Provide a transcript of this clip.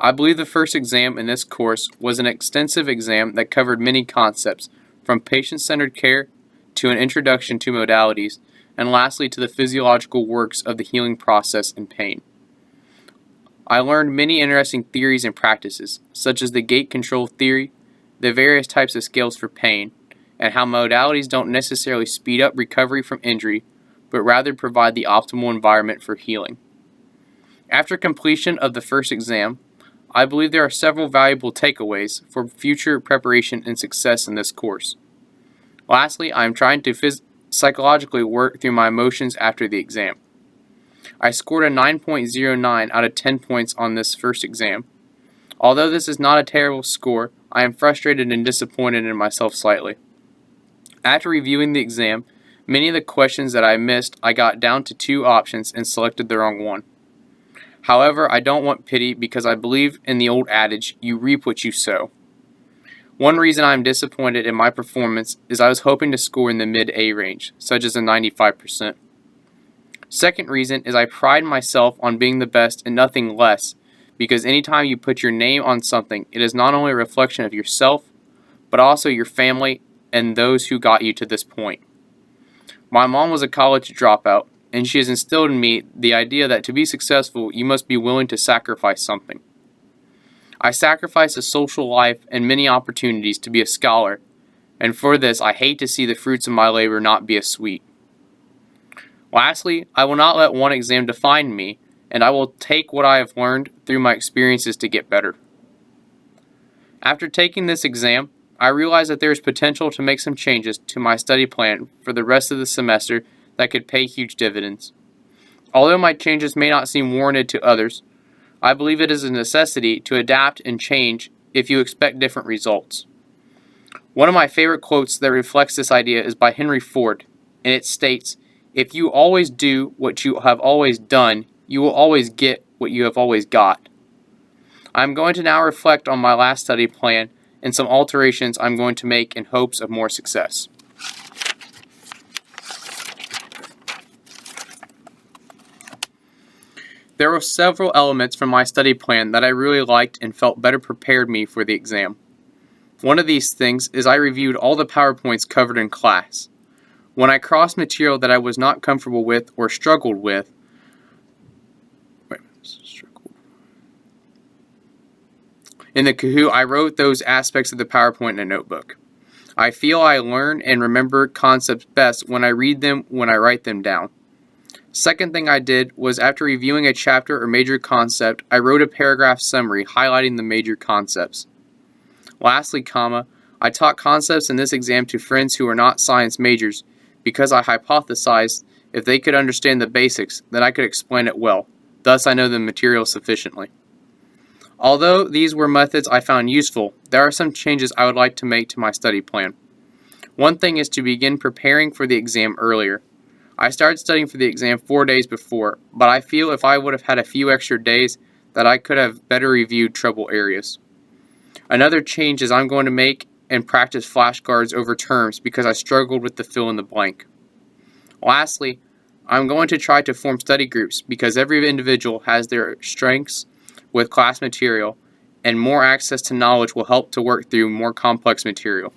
I believe the first exam in this course was an extensive exam that covered many concepts, from patient-centered care to an introduction to modalities, and lastly to the physiological works of the healing process and pain. I learned many interesting theories and practices, such as the gate control theory, the various types of scales for pain, and how modalities don't necessarily speed up recovery from injury, but rather provide the optimal environment for healing. After completion of the first exam, I believe there are several valuable takeaways for future preparation and success in this course. Lastly, I am trying to psychologically work through my emotions after the exam. I scored a 9.09 out of 10 points on this first exam. Although this is not a terrible score, I am frustrated and disappointed in myself slightly. After reviewing the exam, many of the questions that I missed, I got down to 2 options and selected the wrong one. However, I don't want pity because I believe in the old adage, you reap what you sow. One reason I am disappointed in my performance is I was hoping to score in the mid-A range, such as a 95%. Second reason is I pride myself on being the best and nothing less, because anytime you put your name on something, it is not only a reflection of yourself, but also your family and those who got you to this point. My mom was a college dropout, and she has instilled in me the idea that to be successful, you must be willing to sacrifice something. I sacrificed a social life and many opportunities to be a scholar, and for this I hate to see the fruits of my labor not be as sweet. Lastly, I will not let one exam define me, and I will take what I have learned through my experiences to get better. After taking this exam, I realized that there is potential to make some changes to my study plan for the rest of the semester that could pay huge dividends. Although my changes may not seem warranted to others, I believe it is a necessity to adapt and change if you expect different results. One of my favorite quotes that reflects this idea is by Henry Ford, and it states, "If you always do what you have always done, you will always get what you have always got." I am going to now reflect on my last study plan and some alterations I'm going to make in hopes of more success. There were several elements from my study plan that I really liked and felt better prepared me for the exam. One of these things is I reviewed all the PowerPoints covered in class. When I crossed material that I was not comfortable with or struggled with, in the Kahoot, I wrote those aspects of the PowerPoint in a notebook. I feel I learn and remember concepts best when I read them when I write them down. Second thing I did was after reviewing a chapter or major concept, I wrote a paragraph summary highlighting the major concepts. Lastly, I taught concepts in this exam to friends who are not science majors because I hypothesized if they could understand the basics, then I could explain it well. Thus, I know the material sufficiently. Although these were methods I found useful, there are some changes I would like to make to my study plan. One thing is to begin preparing for the exam earlier. I started studying for the exam 4 days before, but I feel if I would have had a few extra days that I could have better reviewed trouble areas. Another change is I'm going to make and practice flashcards over terms because I struggled with the fill in the blank. Lastly, I'm going to try to form study groups because every individual has their strengths with class material, and more access to knowledge will help to work through more complex material.